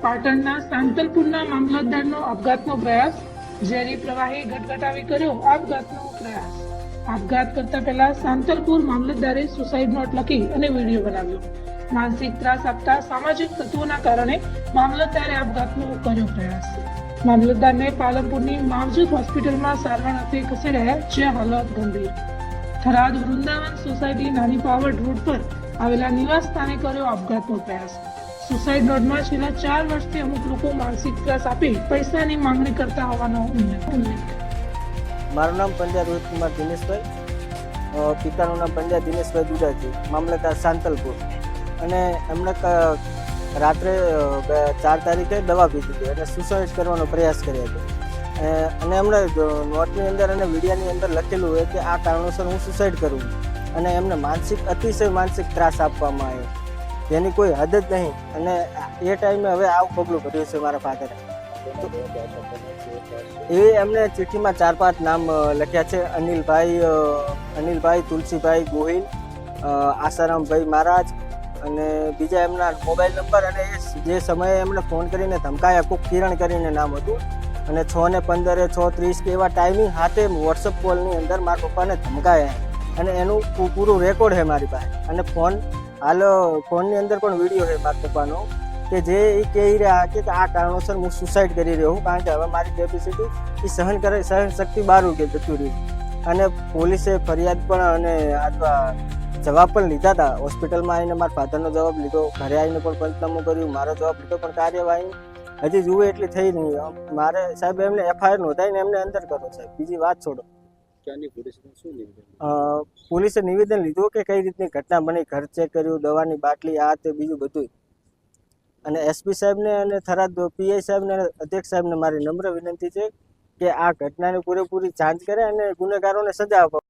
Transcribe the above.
પાટણના સાંતલપુરના મામલતદારનો આપઘાતનો પ્રયાસ. ઝેરી પ્રવાહી ગટગટાવી કર્યો આપઘાતનો પ્રયાસ. આપઘાત કરતા પહેલા સાંતલપુર મામલતદારે સુસાઇડ નોટ લખી અને વિડીયો બનાવ્યો. માનસિક ત્રાસ આપતા સામાજિક તત્વોના કારણે મામલતદારે આપઘાતનો કર્યો પ્રયાસ. મામલતદારને પાલનપુરની માવજત હોસ્પિટલમાં સારવાર અર્થે ખસેડાયા, જ્યાં હાલત ગંભીર. થરાદ વૃંદાવન સોસાયટી નાની પાવડ રોડ પર આવેલા નિવાસ સ્થાને કર્યો આપઘાતનો પ્રયાસ. સુસાઇડ નોટમાં છેલ્લા 4 વર્ષથી અમુક લોકો માનસિક ત્રાસ આપી પૈસાની માંગણી કરતા હોવાનો ઉલ્લેખ. મારું નામ પંડ્યા રોહિત કુમાર દિનેશભાઈ, પિતાનું નામ પંડ્યા દિનેશભાઈ દુધાજી, મામલતદાર સાંતલપુર. અને એમણે રાત્રે 4 તારીખે દવા પીધી હતી અને સુસાઇડ કરવાનો પ્રયાસ કર્યો હતો. અને એમણે નોટની અંદર અને વિડીયાની અંદર લખેલું હોય કે આ કારણોસર હું સુસાઇડ કરું છું. અને એમને અતિશય માનસિક ત્રાસ આપવામાં આવ્યો, જેની કોઈ હદ જ નહીં. અને એ ટાઈમે હવે આવું પગલું ભર્યું છે મારા ફાધરે. એ એમને ચિઠ્ઠીમાં 4-5 નામ લખ્યા છે: અનિલભાઈ, તુલસીભાઈ ગોહિલ, આસારામભાઈ મહારાજ, અને બીજા એમના મોબાઈલ નંબર. અને જે સમયે એમને ફોન કરીને ધમકાયા, કોક કિરણ કરીને નામ હતું, અને 6:15, 6:30 કે એવા ટાઈમિંગ હાથે વોટ્સઅપ કોલની અંદર મારા પપ્પાને ધમકાયા. અને એનું પૂરું રેકોર્ડ છે મારી પાસે. અને ફોનની અંદર પણ વિડીયો છે મારા પપ્પાનો, કે જે એ કહી રહ્યા કે આ કારણોસર હું સુસાઇડ કરી રહ્યો છું, કારણ કે હવે મારી કેપેસિટી એ સહન શક્તિ બહાર જતું રહ્યું. અને પોલીસે ફરિયાદ પણ અને જવાબ પણ લીધા હતા. હોસ્પિટલમાં આવીને મારા ફાધરનો જવાબ લીધો, ઘરે આવીને પણ પંચનામું કર્યું, મારો જવાબ લીધો, પણ કાર્યવાહી હજી જુએ એટલી થઈ નહીં. મારે સાહેબ એમને FIR નોંધાઈને એમને અંદર કરો સાહેબ, બીજી વાત છોડો. પોલીસે નિવેદન લીધું કે કઈ રીતની ઘટના બની, ઘર ચેક કર્યું, દવાની બાટલી, આ તે બીજું બધું. અને SP સાહેબને અને થરાદ PI સાહેબને અને અધ્યક્ષ સાહેબને મારી નમ્ર વિનંતી છે કે આ ઘટનાની પૂરેપૂરી જાંચ કરે અને ગુનેગારોને સજા આપે.